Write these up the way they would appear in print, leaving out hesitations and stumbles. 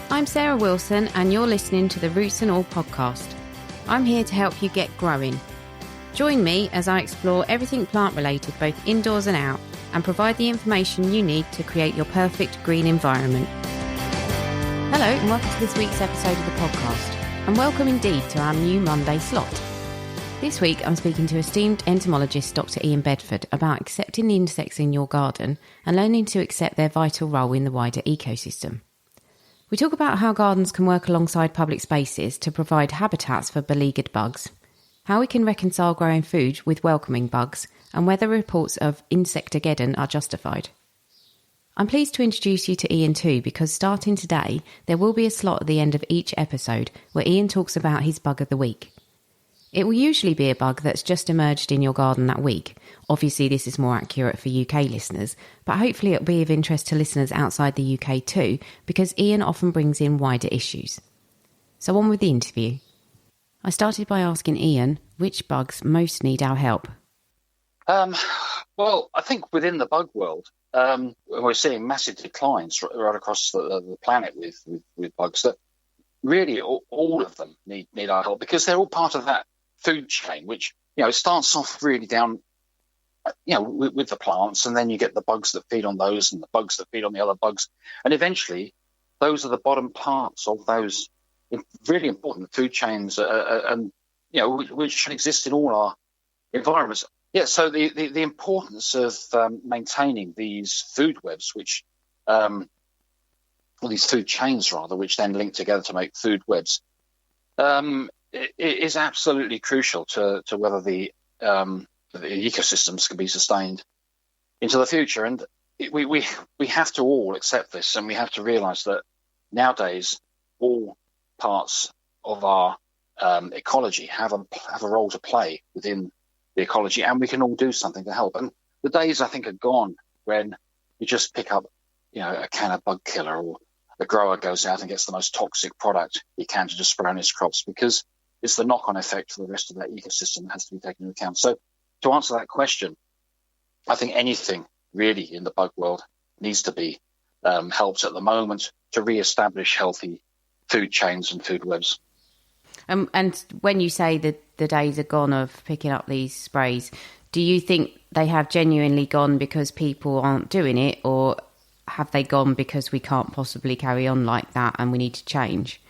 I'm Sarah Wilson and you're listening to the Roots and All podcast. I'm here to help you get growing. Join me as I explore everything plant related both indoors and out and provide the information you need to create your perfect green environment. Hello and welcome to this week's episode of the podcast, and welcome indeed to our new Monday slot. This week I'm speaking to esteemed entomologist Dr Ian Bedford about accepting the insects in your garden and learning to accept their vital role in the wider ecosystem. We talk about how gardens can work alongside public spaces to provide habitats for beleaguered bugs, how we can reconcile growing food with welcoming bugs, and whether reports of Insectageddon are justified. I'm pleased to introduce you to Ian too, because starting today there will be a slot at the end of each episode where Ian talks about his bug of the week. It will usually be a bug that's just emerged in your garden that week. Obviously, this is more accurate for UK listeners, but hopefully it'll be of interest to listeners outside the UK too, because Ian often brings in wider issues. So on with the interview. I started by asking Ian which bugs most need our help. Well, I think within the bug world, we're seeing massive declines right across the planet with bugs that really all of them need our help, because they're all part of that food chain, which, it starts off really down, with the plants, and then you get the bugs that feed on those and the bugs that feed on the other bugs. And eventually those are the bottom parts of those really important food chains, and, which should exist in all our environments. Yeah. So the importance of maintaining these food webs, which, or these food chains rather, which then link together to make food webs, it is absolutely crucial to whether the ecosystems can be sustained into the future. And we have to all accept this, and we have to realise that nowadays all parts of our ecology have a role to play within the ecology, and we can all do something to help. And the days, I think, are gone when you just pick up, a can of bug killer, or the grower goes out and gets the most toxic product he can to just spray on his crops, because it's the knock-on effect for the rest of that ecosystem that has to be taken into account. So to answer that question, I think anything really in the bug world needs to be helped at the moment to re-establish healthy food chains and food webs. And when you say that the days are gone of picking up these sprays, do you think they have genuinely gone because people aren't doing it, or have they gone because we can't possibly carry on like that and we need to change?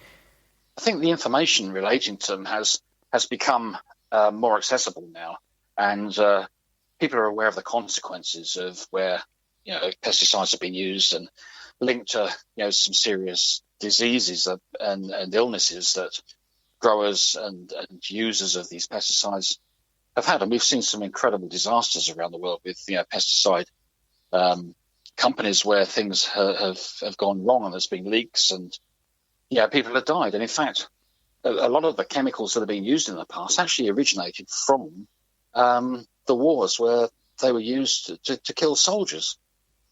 I think the information relating to them has become more accessible now, and people are aware of the consequences of where pesticides have been used and linked to some serious diseases and illnesses that growers and users of these pesticides have had. And we've seen some incredible disasters around the world with pesticide companies where things have gone wrong, and there's been leaks, and people have died. And in fact, a lot of the chemicals that have been used in the past actually originated from the wars where they were used to kill soldiers.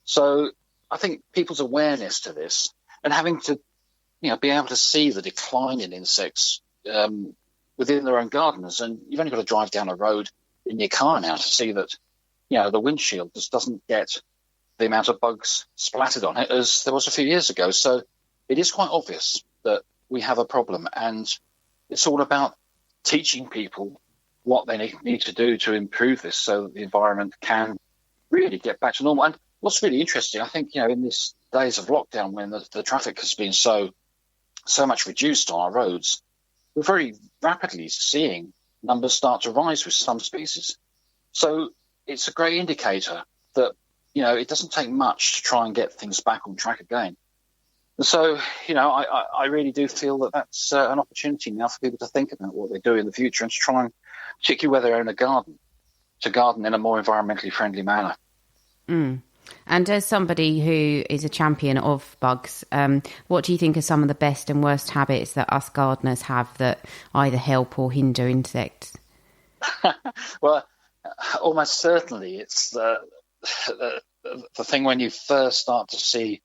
So I think people's awareness to this, and having to be able to see the decline in insects within their own gardens, and you've only got to drive down a road in your car now to see that the windshield just doesn't get the amount of bugs splattered on it as there was a few years ago. So it is quite obvious that we have a problem, and it's all about teaching people what they need to do to improve this so that the environment can really get back to normal. And what's really interesting, I think, in these days of lockdown, when the traffic has been so much reduced on our roads, we're very rapidly seeing numbers start to rise with some species. So it's a great indicator that, it doesn't take much to try and get things back on track again. And so, I really do feel that that's an opportunity now for people to think about what they do in the future, and to try and, particularly where they own a garden, to garden in a more environmentally friendly manner. Mm. And as somebody who is a champion of bugs, what do you think are some of the best and worst habits that us gardeners have that either help or hinder insects? Well, almost certainly it's the thing when you first start to see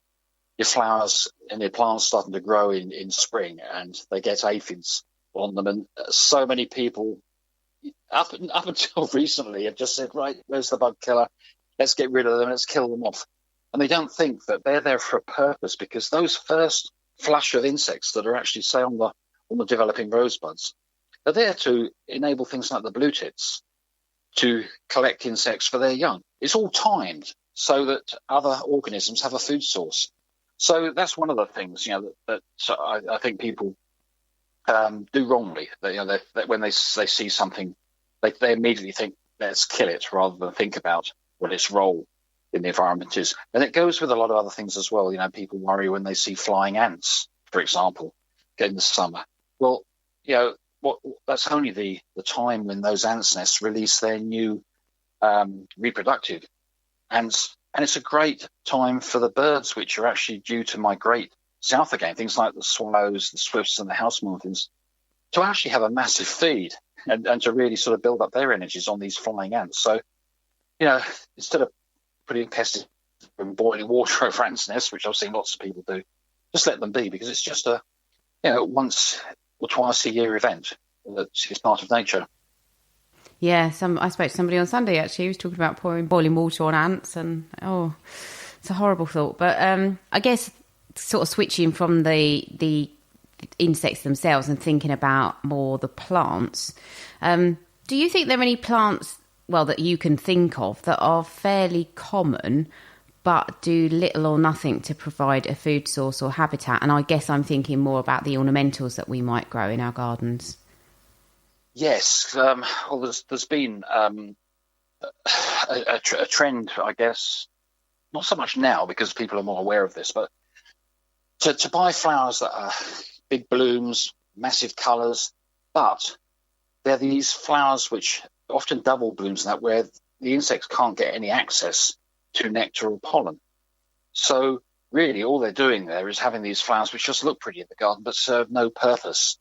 your flowers and your plants starting to grow in spring, and they get aphids on them. And so many people, up until recently, have just said, right, where's the bug killer? Let's get rid of them, let's kill them off. And they don't think that they're there for a purpose, because those first flush of insects that are actually, say, on the developing rosebuds, are there to enable things like the blue tits to collect insects for their young. It's all timed so that other organisms have a food source. So that's one of the things, that I think people do wrongly. That when they see something, they immediately think, let's kill it, rather than think about what its role in the environment is. And it goes with a lot of other things as well. People worry when they see flying ants, for example, in the summer. Well, that's only the time when those ants' nests release their new reproductive ants. And it's a great time for the birds, which are actually due to migrate south again, things like the swallows, the swifts, and the house martins, to actually have a massive feed and to really sort of build up their energies on these flying ants. So, instead of putting pesticides and boiling water over ants' nests, which I've seen lots of people do, just let them be, because it's just a, once or twice a year event that is part of nature. Yeah, I spoke to somebody on Sunday, actually. He was talking about boiling water on ants, and it's a horrible thought. But I guess sort of switching from the insects themselves and thinking about more the plants, do you think there are any plants, that you can think of that are fairly common but do little or nothing to provide a food source or habitat? And I guess I'm thinking more about the ornamentals that we might grow in our gardens. Yes, there's been a trend, I guess, not so much now because people are more aware of this, but to buy flowers that are big blooms, massive colours, but they're these flowers which often double blooms, and that where the insects can't get any access to nectar or pollen. So really all they're doing there is having these flowers which just look pretty in the garden but serve no purpose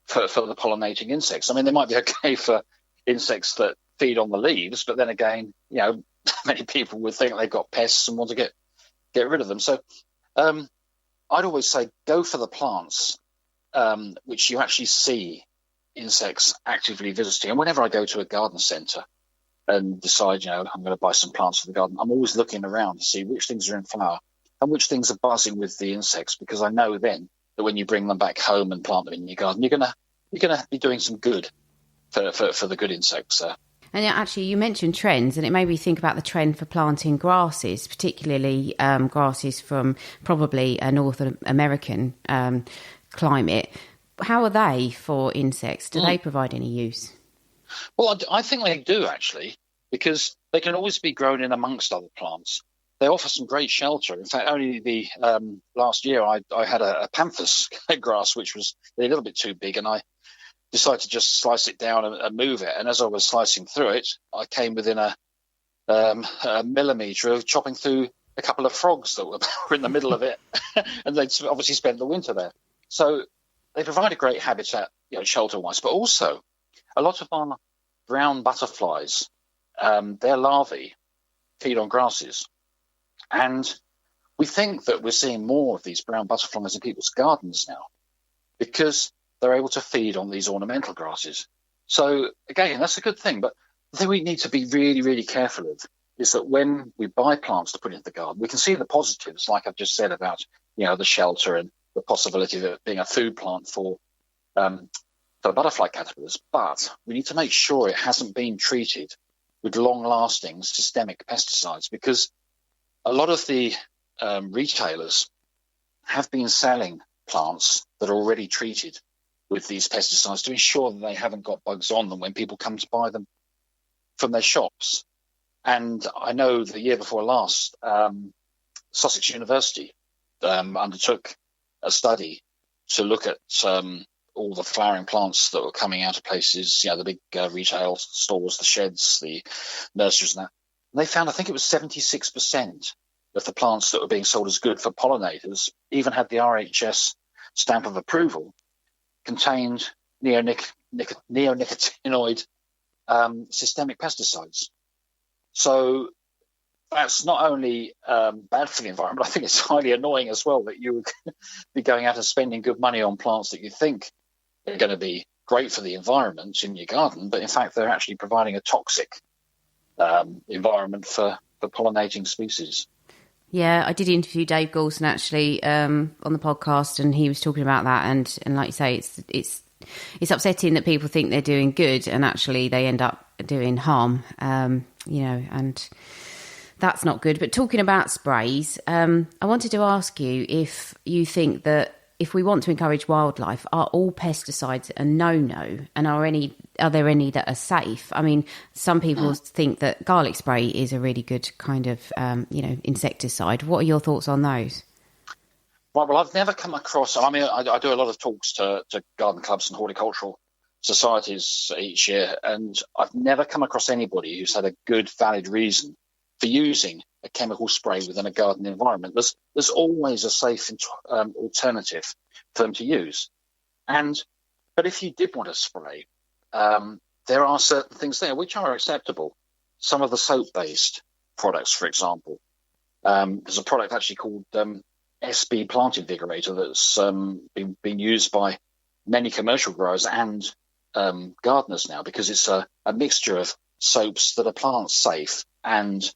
for the pollinating insects. I mean, they might be okay for insects that feed on the leaves, but then again, many people would think they've got pests and want to get rid of them. So I'd always say go for the plants which you actually see insects actively visiting. And whenever I go to a garden centre and decide, I'm going to buy some plants for the garden, I'm always looking around to see which things are in flower and which things are buzzing with the insects, because I know then that when you bring them back home and plant them in your garden, you're gonna be doing some good for the good insects. And actually, you mentioned trends, and it made me think about the trend for planting grasses, particularly grasses from probably a North American climate. How are they for insects? Do they provide any use? Well, I think they do, actually, because they can always be grown in amongst other plants. They offer some great shelter. In fact, only the last year I had a pampas grass, which was a little bit too big, and I decided to just slice it down and move it. And as I was slicing through it, I came within a millimetre of chopping through a couple of frogs that were in the middle of it, and they'd obviously spent the winter there. So they provide a great habitat, shelter-wise, but also a lot of our brown butterflies, their larvae feed on grasses. And we think that we're seeing more of these brown butterflies in people's gardens now because they're able to feed on these ornamental grasses. So, again, that's a good thing. But the thing we need to be really, really careful of is that when we buy plants to put into the garden, we can see the positives, like I've just said about, the shelter and the possibility of it being a food plant for butterfly caterpillars. But we need to make sure it hasn't been treated with long-lasting systemic pesticides, because a lot of the retailers have been selling plants that are already treated with these pesticides to ensure that they haven't got bugs on them when people come to buy them from their shops. And I know the year before last, Sussex University undertook a study to look at all the flowering plants that were coming out of places, the big retail stores, the sheds, the nurseries and that. And they found, I think it was 76% of the plants that were being sold as good for pollinators, even had the RHS stamp of approval, contained neonicotinoid systemic pesticides. So that's not only bad for the environment, I think it's highly annoying as well that you would be going out and spending good money on plants that you think are going to be great for the environment in your garden, but in fact they're actually providing a toxic environment for pollinating species. Yeah, I did interview Dave Goulson actually on the podcast, and he was talking about that. And like you say, it's upsetting that people think they're doing good and actually they end up doing harm. And that's not good. But talking about sprays, I wanted to ask you if you think that if we want to encourage wildlife, are all pesticides a no-no? And are there any that are safe? I mean, some people think that garlic spray is a really good kind of, insecticide. What are your thoughts on those? Well, I've never come across, I do a lot of talks to garden clubs and horticultural societies each year, and I've never come across anybody who's had a good, valid reason for using a chemical spray within a garden environment. There's always a safe alternative for them to use. But if you did want to spray, there are certain things there which are acceptable. Some of the soap-based products, for example. There's a product actually called SB Plant Invigorator that's been used by many commercial growers and gardeners now, because it's a mixture of soaps that are plant safe and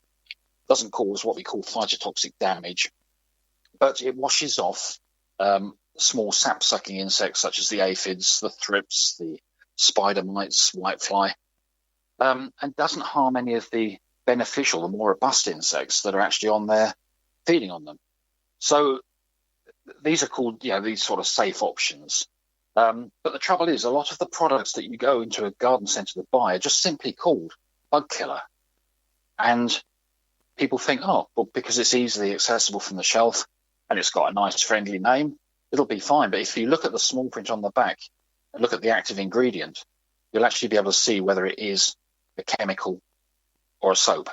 doesn't cause what we call phytotoxic damage, but it washes off small sap-sucking insects such as the aphids, the thrips, the spider mites, whitefly, and doesn't harm any of the beneficial, the more robust insects that are actually on there feeding on them. So these are called, these sort of safe options. But the trouble is, a lot of the products that you go into a garden centre to buy are just simply called bug killer. And people think, because it's easily accessible from the shelf and it's got a nice friendly name, it'll be fine. But if you look at the small print on the back and look at the active ingredient, you'll actually be able to see whether it is a chemical or a soap.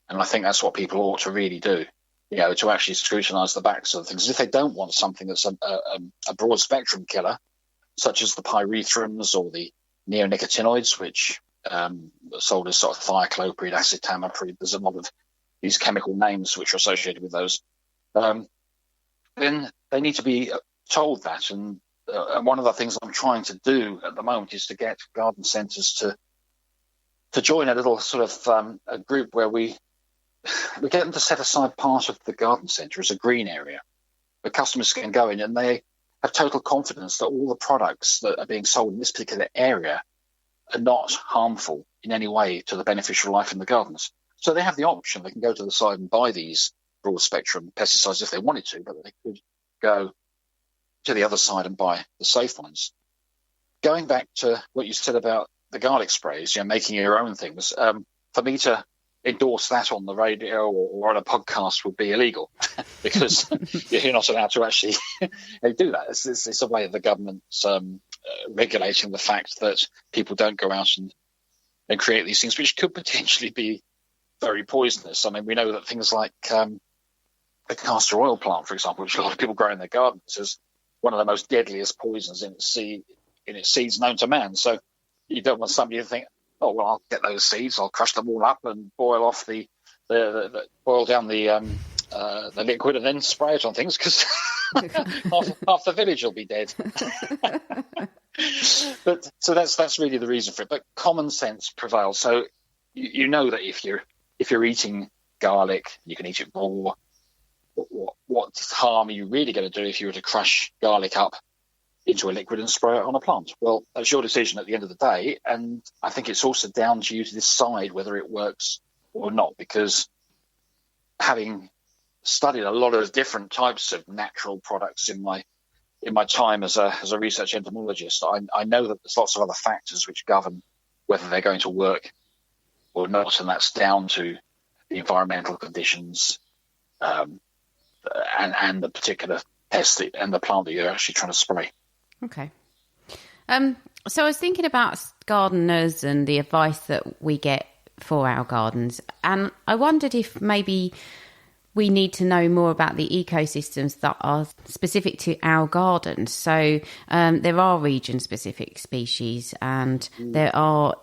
And I think that's what people ought to really do, to actually scrutinise the backs of things. If they don't want something that's a broad spectrum killer, such as the pyrethrins or the neonicotinoids, which sold as sort of thiacloprid, acetamiprid, there's a lot of these chemical names which are associated with those, then they need to be told that. And one of the things I'm trying to do at the moment is to get garden centres to join a little sort of a group where we get them to set aside part of the garden centre as a green area where customers can go in and they have total confidence that all the products that are being sold in this particular area are not harmful in any way to the beneficial life in the gardens. So they have the option. They can go to the side and buy these broad spectrum pesticides if they wanted to, but they could go to the other side and buy the safe ones. Going back to what you said about the garlic sprays, making your own things, for me to endorse that on the radio or on a podcast would be illegal because you're not allowed to actually do that. It's a way of the government regulating the fact that people don't go out and create these things, which could potentially be very poisonous. I mean, we know that things like the castor oil plant, for example, which a lot of people grow in their gardens, is one of the most deadliest poisons in its seeds known to man. So you don't want somebody to think, oh, well, I'll get those seeds, I'll crush them all up and boil off boil down the liquid and then spray it on things because half the village will be dead. But so that's really the reason for it. But common sense prevails. So you know that if you're eating garlic, you can eat it raw. What harm are you really going to do if you were to crush garlic up into a liquid and spray it on a plant? Well, that's your decision at the end of the day, and I think it's also down to you to decide whether it works or not, because having studied a lot of different types of natural products in my time as a research entomologist, I know that there's lots of other factors which govern whether they're going to work or not, and that's down to the environmental conditions and the particular pest and the plant that you're actually trying to spray. Okay. So I was thinking about gardeners and the advice that we get for our gardens, and I wondered if maybe we need to know more about the ecosystems that are specific to our gardens. So there are region-specific species, and there are,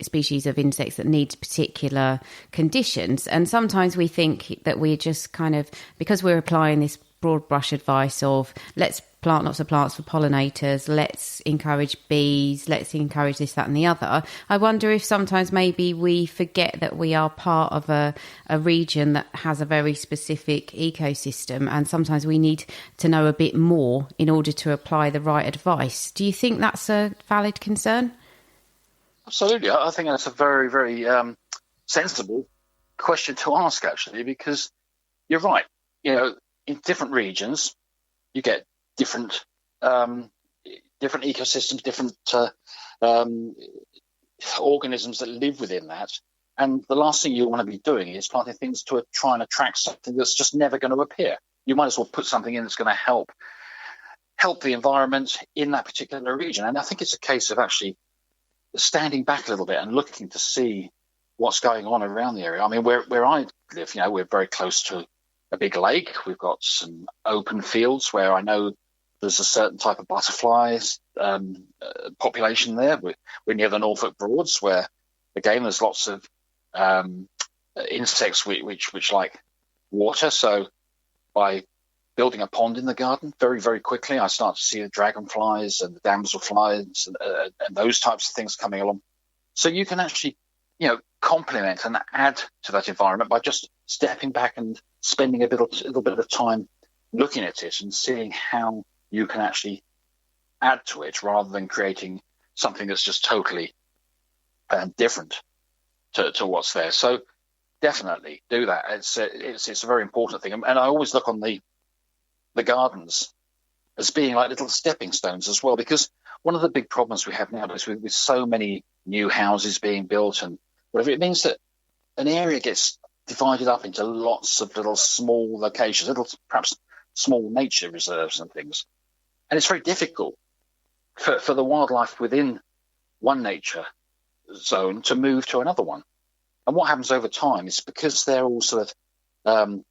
species of insects that need particular conditions. And sometimes we think that we're just kind of, because we're applying this broad brush advice of let's plant lots of plants for pollinators, let's encourage bees, let's encourage this, that and the other. I wonder if sometimes maybe we forget that we are part of a region that has a very specific ecosystem, and sometimes we need to know a bit more in order to apply the right advice. Do you think that's a valid concern? Absolutely. I think that's a very, very sensible question to ask, actually, because you're right. In different regions, you get different ecosystems, different organisms that live within that. And the last thing you want to be doing is planting things to try and attract something that's just never going to appear. You might as well put something in that's going to help the environment in that particular region. And I think it's a case of actually standing back a little bit and looking to see what's going on around the area. I mean, where I live, we're very close to a big lake. We've got some open fields where I know there's a certain type of butterflies population there. We're near the Norfolk Broads, where, again, there's lots of insects which like water. So by building a pond in the garden, very, very quickly, I start to see the dragonflies and the damselflies and those types of things coming along. So you can actually, complement and add to that environment by just stepping back and spending a little bit of time looking at it and seeing how you can actually add to it, rather than creating something that's just totally different to what's there. So definitely do that. It's a very important thing. And I always look on the gardens as being like little stepping stones as well, because one of the big problems we have nowadays with so many new houses being built and whatever, it means that an area gets divided up into lots of little small locations, little perhaps small nature reserves and things. And it's very difficult for the wildlife within one nature zone to move to another one. And what happens over time is, because they're all sort of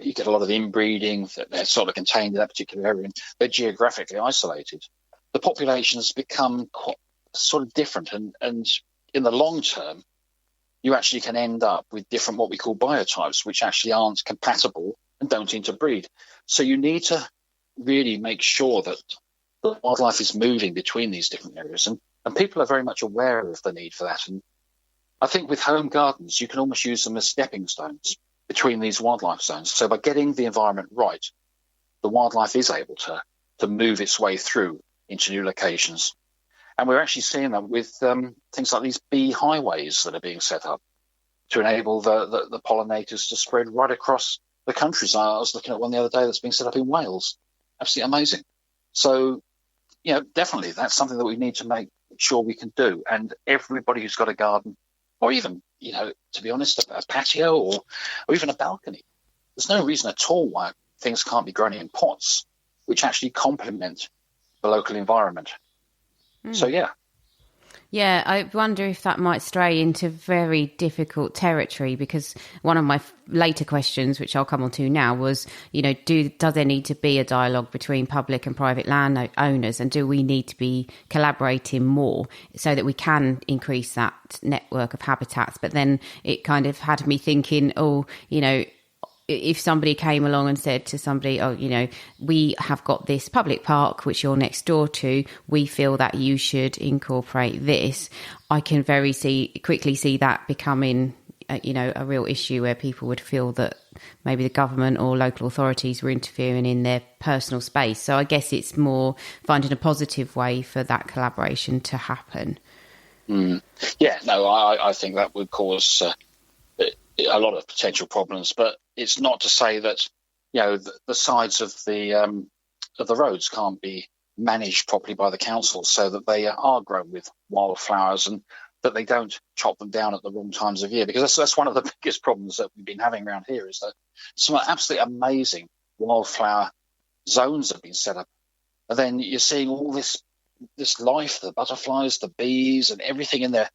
you get a lot of inbreeding, that they're sort of contained in that particular area, and they're geographically isolated. The populations become quite sort of different, and in the long term, you actually can end up with different what we call biotypes, which actually aren't compatible and don't interbreed. So you need to really make sure that the wildlife is moving between these different areas, and people are very much aware of the need for that. And I think with home gardens, you can almost use them as stepping stones between these wildlife zones. So by getting the environment right, the wildlife is able to move its way through into new locations. And we're actually seeing that with things like these bee highways that are being set up to enable the pollinators to spread right across the countries. I was looking at one the other day that's being set up in Wales. Absolutely amazing. So, definitely that's something that we need to make sure we can do. And everybody who's got a garden, or even, to be honest, a patio or even a balcony, there's no reason at all why things can't be grown in pots, which actually complement the local environment. So, yeah. Yeah, I wonder if that might stray into very difficult territory, because one of my later questions, which I'll come on to now, was, does there need to be a dialogue between public and private land owners, and do we need to be collaborating more so that we can increase that network of habitats? But then it kind of had me thinking, if somebody came along and said to somebody, we have got this public park, which you're next door to, we feel that you should incorporate this, I can quickly see that becoming, a real issue where people would feel that maybe the government or local authorities were interfering in their personal space. So I guess it's more finding a positive way for that collaboration to happen. Yeah, no, I think that would cause a lot of potential problems, but it's not to say that the sides of the roads can't be managed properly by the council so that they are grown with wildflowers and that they don't chop them down at the wrong times of year, because that's one of the biggest problems that we've been having around here, is that some absolutely amazing wildflower zones have been set up, and then you're seeing all this life, the butterflies, the bees and everything in there,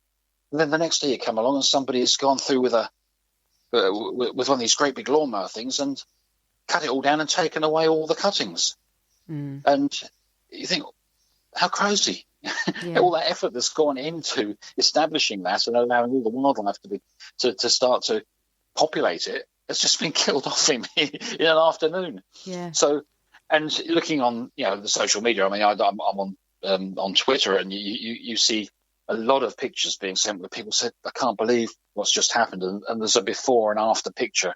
and then the next day you come along and somebody has gone through with one of these great big lawnmower things and cut it all down and taken away all the cuttings. And you think, how crazy. Yeah. All that effort that's gone into establishing that and allowing all the wildlife to start to populate it has just been killed off in an afternoon. Yeah. So And looking on, the social media, I mean, I'm on Twitter, and you see a lot of pictures being sent where people said, I can't believe what's just happened. And there's a before and after picture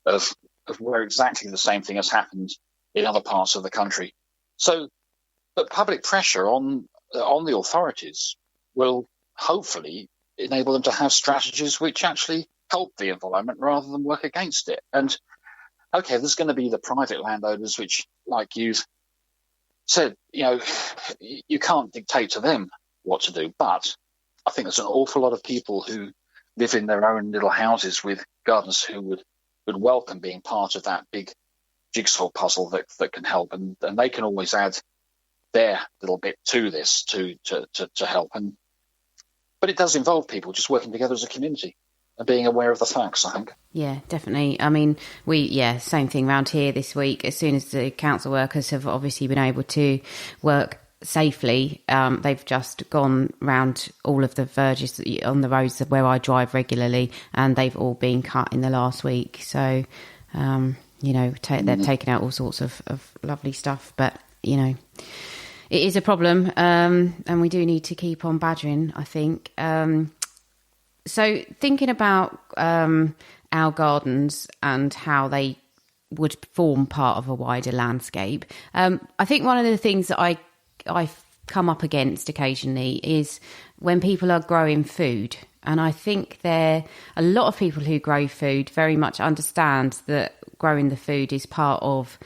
of where exactly the same thing has happened in other parts of the country. So, but public pressure on the authorities will hopefully enable them to have strategies which actually help the environment rather than work against it. And okay, there's going to be the private landowners, which, like you've said, you can't dictate to them what to do. But I think there's an awful lot of people who live in their own little houses with gardens who would welcome being part of that big jigsaw puzzle that can help, and they can always add their little bit to this to help. But it does involve people just working together as a community and being aware of the facts, I think. Yeah, definitely. I mean, same thing around here this week. As soon as the council workers have obviously been able to work safely, they've just gone round all of the verges on the roads where I drive regularly, and they've all been cut in the last week. So, they've taken out all sorts of lovely stuff, but, it is a problem, and we do need to keep on badgering, I think. So thinking about our gardens and how they would form part of a wider landscape, I think one of the things that I come up against occasionally is when people are growing food. And I think a lot of people who grow food very much understand that growing the food is part of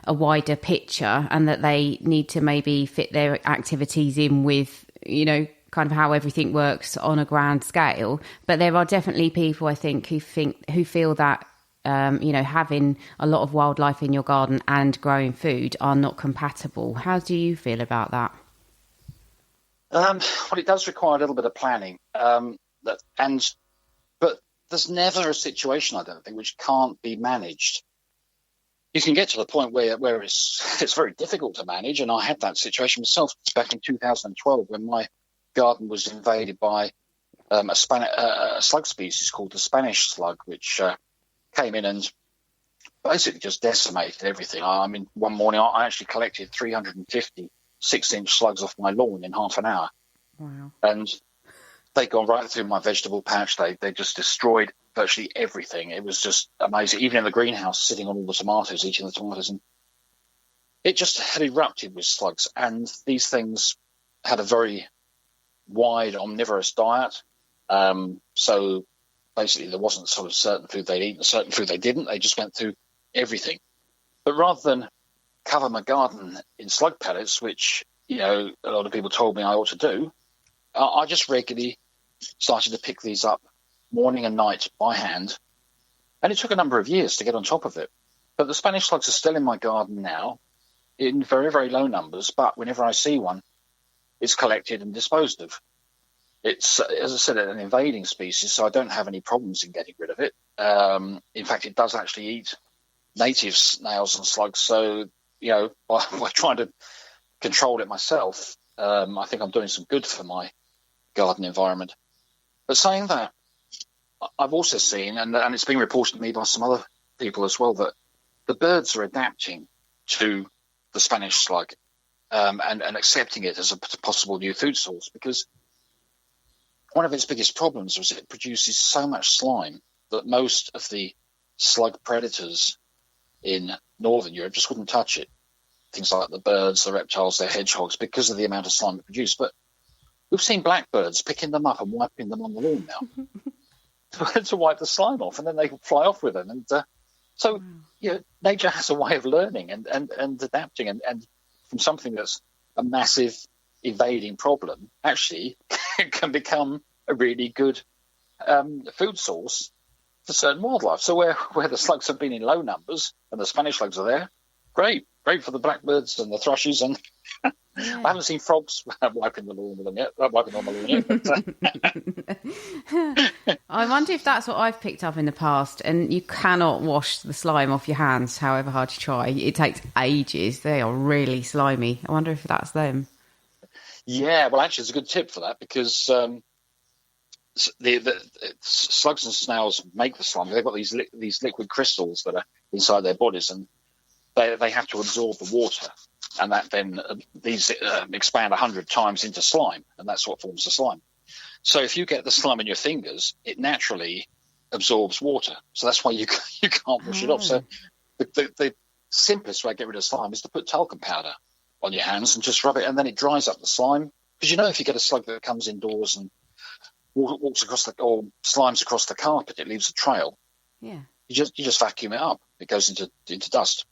a wider picture, and that they need to maybe fit their activities in with, kind of how everything works on a grand scale. But there are definitely people, I think, who feel that, having a lot of wildlife in your garden and growing food are not compatible. How do you feel about that? Well, it does require a little bit of planning. But there's never a situation, I don't think, which can't be managed. You can get to the point where it's very difficult to manage, and I had that situation myself back in 2012 when my garden was invaded by a slug species called the Spanish Slug, which came in and basically just decimated everything. I mean, one morning I actually collected 350 6-inch slugs off my lawn in half an hour. Wow. And they'd gone right through my vegetable patch. They just destroyed virtually everything. It was just amazing. Even in the greenhouse, sitting on all the tomatoes, eating the tomatoes. And it just had erupted with slugs. And these things had a very wide omnivorous diet. So basically there wasn't sort of certain food they'd eat and certain food they didn't. They just went through everything. But rather than cover my garden in slug pellets, which, a lot of people told me I ought to do, I just regularly started to pick these up morning and night by hand. And it took a number of years to get on top of it. But the Spanish slugs are still in my garden now in very, very low numbers. But whenever I see one, it's collected and disposed of. It's, as I said, an invading species, so I don't have any problems in getting rid of it. In fact, it does actually eat native snails and slugs. So, by trying to control it myself, I think I'm doing some good for my garden environment. But saying that, I've also seen, and it's been reported to me by some other people as well, that the birds are adapting to the Spanish slug and accepting it as a possible new food source, because one of its biggest problems was it produces so much slime that most of the slug predators in Northern Europe just wouldn't touch it. Things like the birds, the reptiles, the hedgehogs, because of the amount of slime it produced. But we've seen blackbirds picking them up and wiping them on the lawn now to wipe the slime off, and then they fly off with them. And so nature has a way of learning and adapting, and from something that's a massive invading problem, actually can become a really good food source for certain wildlife. So where the slugs have been in low numbers and the Spanish slugs are there, great for the blackbirds and the thrushes. And I haven't seen frogs wiping the lawn with them yet. Wiping on the lawn yet. But, I wonder if that's what I've picked up in the past. And you cannot wash the slime off your hands, however hard you try. It takes ages. They are really slimy. I wonder if that's them. Yeah, well, actually, it's a good tip for that, because the slugs and snails make the slime. They've got these liquid crystals that are inside their bodies, and they have to absorb the water, and that then these expand 100 times into slime, and that's what forms the slime. So if you get the slime in your fingers, it naturally absorbs water. So that's why you can't wash it off. So the simplest way to get rid of slime is to put talcum powder on your hands and just rub it, and then it dries up the slime. Because if you get a slug that comes indoors and walks across or slimes across the carpet, it leaves a trail. Yeah. You just vacuum it up. It goes into dust.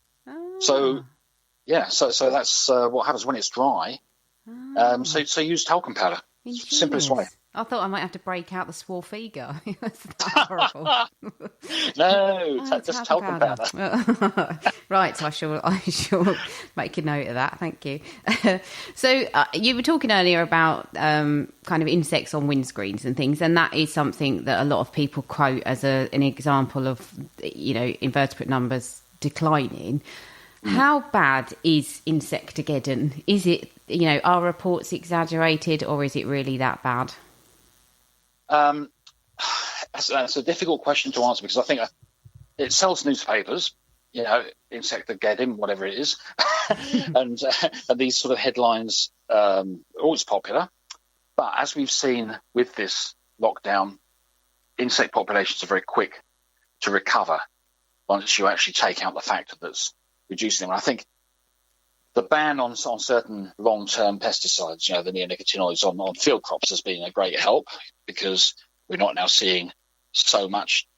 So that's what happens when it's dry. So use talcum powder. Simplest way. I thought I might have to break out the Swarfiga. That's horrible. No, just talcum powder. Right, so I shall make a note of that. Thank you. So you were talking earlier about kind of insects on windscreens and things, and that is something that a lot of people quote as an example of, invertebrate numbers declining. How bad is Insectageddon? Is it, are reports exaggerated, or is it really that bad? That's a difficult question to answer, because I think it sells newspapers, Insectageddon, whatever it is, and these sort of headlines are always popular. But as we've seen with this lockdown, insect populations are very quick to recover once you actually take out the factor that's reducing them. And I think the ban on certain long-term pesticides, the neonicotinoids on field crops, has been a great help, because we're not now seeing so much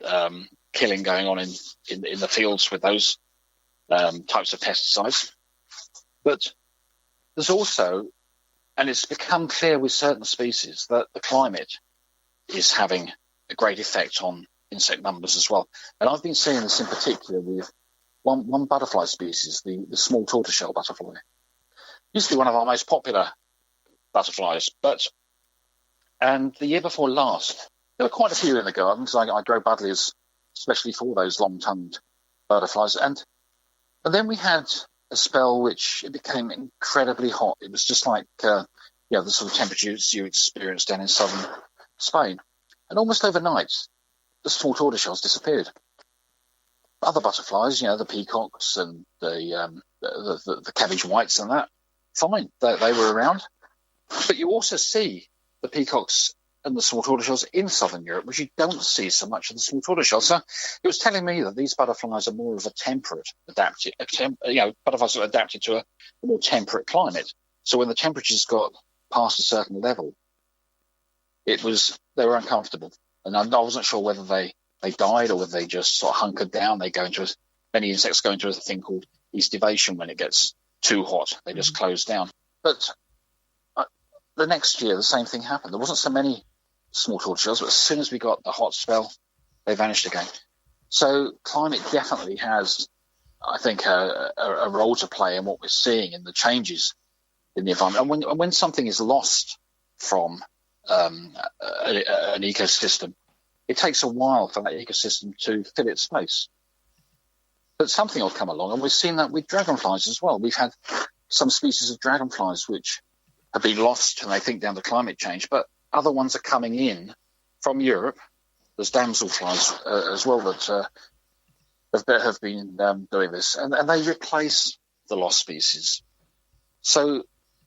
killing going on in the fields with those types of pesticides. But there's also, and it's become clear with certain species, that the climate is having a great effect on insect numbers as well. And I've been seeing this in particular with one butterfly species, the small tortoiseshell butterfly. Used to be one of our most popular butterflies, and the year before last, there were quite a few in the garden, because I grow buddleias especially for those long-tongued butterflies. And then we had a spell which it became incredibly hot. It was just like the sort of temperatures you experience down in southern Spain. And almost overnight, the small tortoiseshells disappeared. Other butterflies, the peacocks and the cabbage whites and that, fine, they were around. But you also see the peacocks and the small tortoiseshells in southern Europe, which you don't see so much of the small tortoiseshells. So it was telling me that these butterflies are more of a temperate, butterflies are adapted to a more temperate climate. So when the temperatures got past a certain level, they were uncomfortable. And I wasn't sure whether they died or whether they just sort of hunkered down. Many insects go into a thing called estivation when it gets too hot. They just close down. But the next year, the same thing happened. There wasn't so many small tortoiseshells, but as soon as we got the hot spell, they vanished again. So climate definitely has, I think, a role to play in what we're seeing in the changes in the environment. And when something is lost from an ecosystem, it takes a while for that ecosystem to fill its space. But something will come along, and we've seen that with dragonflies as well. We've had some species of dragonflies which have been lost, and they think down to climate change, but other ones are coming in from Europe. There's damselflies as well that have been doing this, and they replace the lost species. So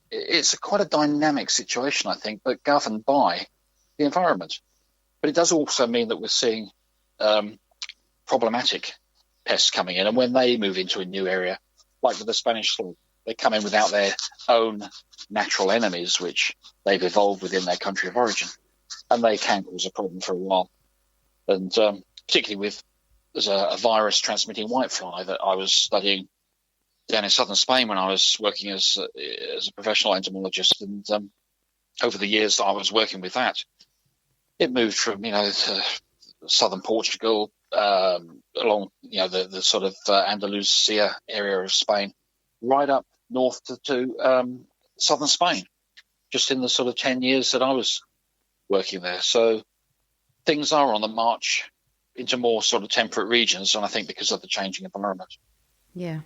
it's quite a dynamic situation, I think, but governed by the environment. But it does also mean that we're seeing problematic pests coming in, and when they move into a new area, like with the Spanish Slug, they come in without their own natural enemies, which they've evolved within their country of origin, and they can cause a problem for a while. And particularly there's a virus transmitting whitefly that I was studying down in southern Spain when I was working as a professional entomologist, and over the years that I was working with that, it moved from to southern Portugal along the sort of Andalusia area of Spain, right up north to southern Spain, just in the sort of 10 years that I was working there. So things are on the march into more sort of temperate regions, and I think because of the changing environment. Yeah,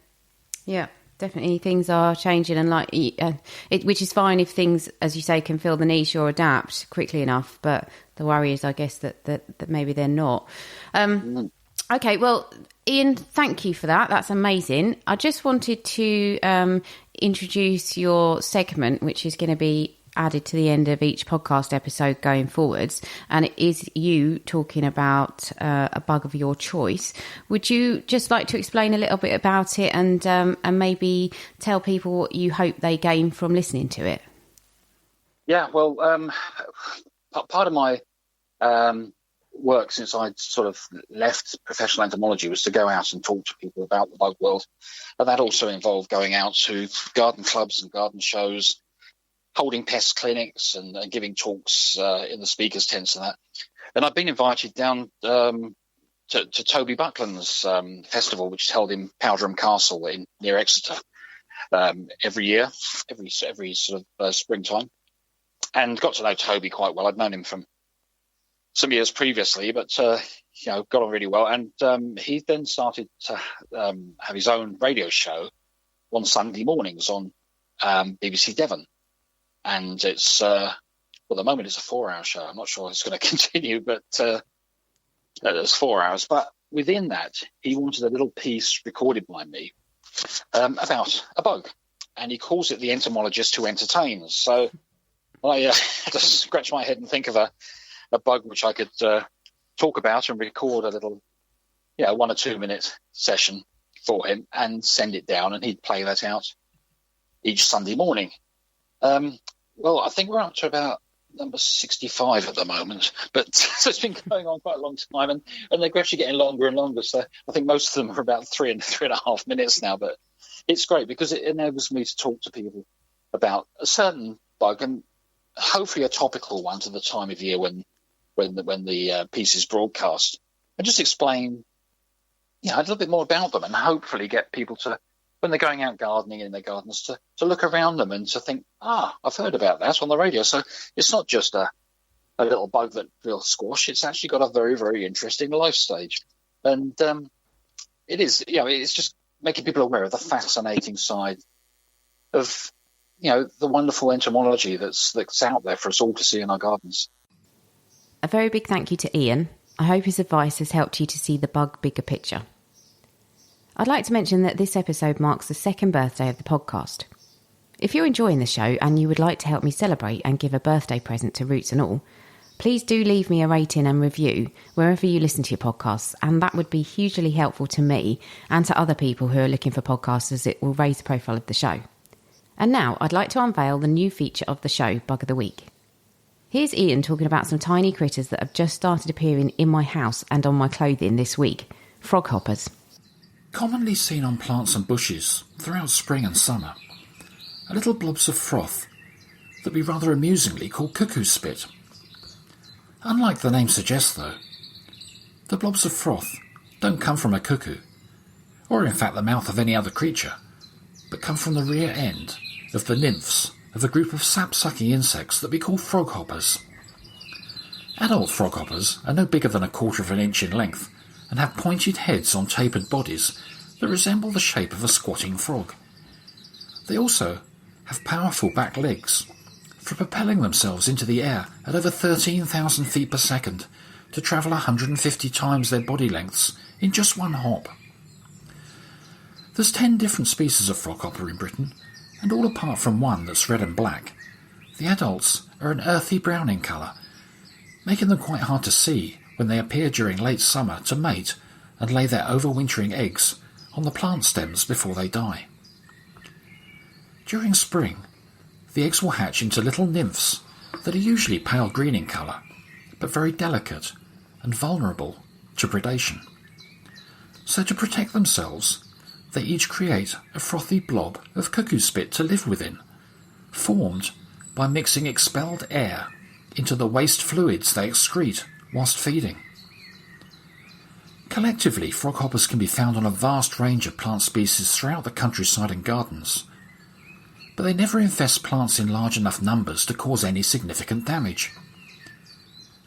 definitely things are changing, and which is fine if things, as you say, can fill the niche or adapt quickly enough. But the worry is, I guess, that maybe they're not. Okay, well, Ian, thank you for that. That's amazing. I just wanted to introduce your segment, which is going to be added to the end of each podcast episode going forwards, and it is you talking about a bug of your choice. Would you just like to explain a little bit about it and maybe tell people what you hope they gain from listening to it? Yeah, well, part of my work since I'd sort of left professional entomology was to go out and talk to people about the bug world, and that also involved going out to garden clubs and garden shows, holding pest clinics and giving talks in the speakers' tents and that. And I've been invited down to Toby Buckland's festival, which is held in Powderham Castle near Exeter every year, every sort of springtime. And got to know Toby quite well. I'd known him from some years previously, but got on really well. And he then started to have his own radio show on Sunday mornings on BBC Devon. And it's, at the moment, it's a 4-hour show. I'm not sure it's going to continue, but it's 4 hours. But within that, he wanted a little piece recorded by me about a bug. And he calls it the Entomologist Who Entertains. So I had to scratch my head and think of a bug which I could talk about and record a little, 1 or 2 minute session for him and send it down, and he'd play that out each Sunday morning. Well, I think we're up to about number 65 at the moment, but so it's been going on quite a long time, and they're actually getting longer and longer. So I think most of them are about 3.5 minutes now, but it's great because it enables me to talk to people about a certain bug, and hopefully a topical one to the time of year when the piece is broadcast, and just explain a little bit more about them, and hopefully get people to, when they're going out gardening in their gardens, to look around them and to think, I've heard about that on the radio. So it's not just a little bug that feels squash. It's actually got a very, very interesting life stage. And it is, it's just making people aware of the fascinating side of, the wonderful entomology that's out there for us all to see in our gardens. A very big thank you to Ian. I hope his advice has helped you to see the bug bigger picture. I'd like to mention that this episode marks the 2nd birthday of the podcast. If you're enjoying the show and you would like to help me celebrate and give a birthday present to Roots and All, please do leave me a rating and review wherever you listen to your podcasts, and that would be hugely helpful to me and to other people who are looking for podcasts, as it will raise the profile of the show. And now I'd like to unveil the new feature of the show, Bug of the Week. Here's Ian talking about some tiny critters that have just started appearing in my house and on my clothing this week, frog hoppers. Commonly seen on plants and bushes throughout spring and summer are little blobs of froth that we rather amusingly call cuckoo spit. Unlike the name suggests, though, the blobs of froth don't come from a cuckoo, or in fact the mouth of any other creature, but come from the rear end of the nymphs of a group of sap-sucking insects that we call frog hoppers. Adult frog hoppers are no bigger than 1/4 of an inch in length and have pointed heads on tapered bodies that resemble the shape of a squatting frog. They also have powerful back legs for propelling themselves into the air at over 13,000 feet per second to travel 150 times their body lengths in just one hop. There's 10 different species of frog hopper in Britain, and all apart from one that's red and black. The adults are an earthy brown in colour, making them quite hard to see when they appear during late summer to mate and lay their overwintering eggs on the plant stems before they die. During spring, the eggs will hatch into little nymphs that are usually pale green in colour, but very delicate and vulnerable to predation. So to protect themselves, they each create a frothy blob of cuckoo spit to live within, formed by mixing expelled air into the waste fluids they excrete whilst feeding. Collectively, frog hoppers can be found on a vast range of plant species throughout the countryside and gardens, but they never infest plants in large enough numbers to cause any significant damage.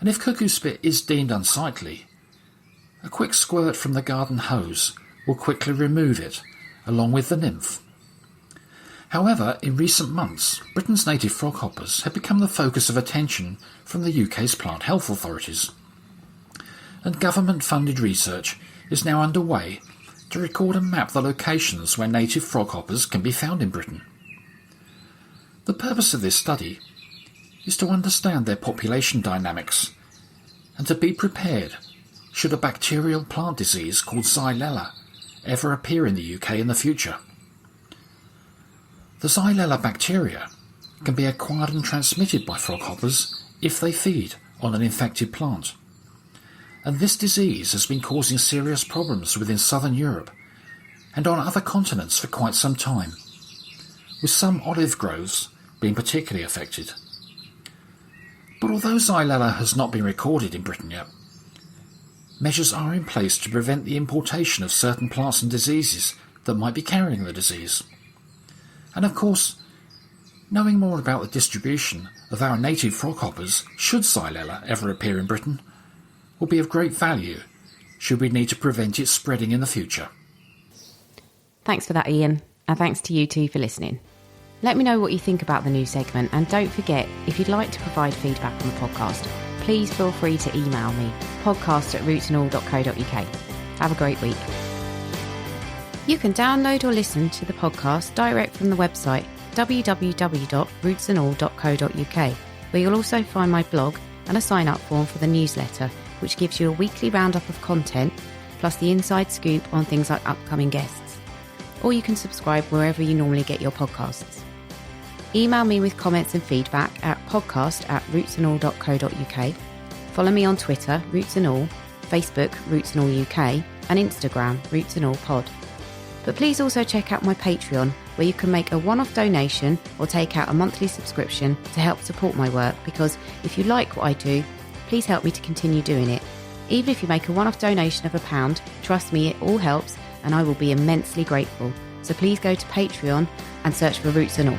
And if cuckoo spit is deemed unsightly, a quick squirt from the garden hose will quickly remove it, along with the nymph. However, in recent months, Britain's native frog hoppers have become the focus of attention from the UK's plant health authorities, and government-funded research is now underway to record and map the locations where native froghoppers can be found in Britain. The purpose of this study is to understand their population dynamics and to be prepared should a bacterial plant disease called Xylella ever appear in the UK in the future. The Xylella bacteria can be acquired and transmitted by froghoppers if they feed on an infected plant. And this disease has been causing serious problems within southern Europe and on other continents for quite some time, with some olive groves being particularly affected. But although Xylella has not been recorded in Britain yet, measures are in place to prevent the importation of certain plants and diseases that might be carrying the disease. And of course, knowing more about the distribution of our native froghoppers, should Xylella ever appear in Britain, will be of great value should we need to prevent it spreading in the future. Thanks for that, Ian, and thanks to you too for listening. Let me know what you think about the new segment, and don't forget, if you'd like to provide feedback on the podcast, please feel free to email me, podcast@rootsandall.co.uk. Have a great week. You can download or listen to the podcast direct from the website www.rootsandall.co.uk, where you'll also find my blog and a sign-up form for the newsletter, which gives you a weekly roundup of content, plus the inside scoop on things like upcoming guests. Or you can subscribe wherever you normally get your podcasts. Email me with comments and feedback at podcast@rootsandall.co.uk. Follow me on Twitter, Roots and All, Facebook, Roots and All UK, and Instagram, Roots and All Pod. But please also check out my Patreon, where you can make a one-off donation or take out a monthly subscription to help support my work, because if you like what I do, please help me to continue doing it. Even if you make a one-off donation of £1, trust me, it all helps and I will be immensely grateful. So please go to Patreon and search for Roots and All.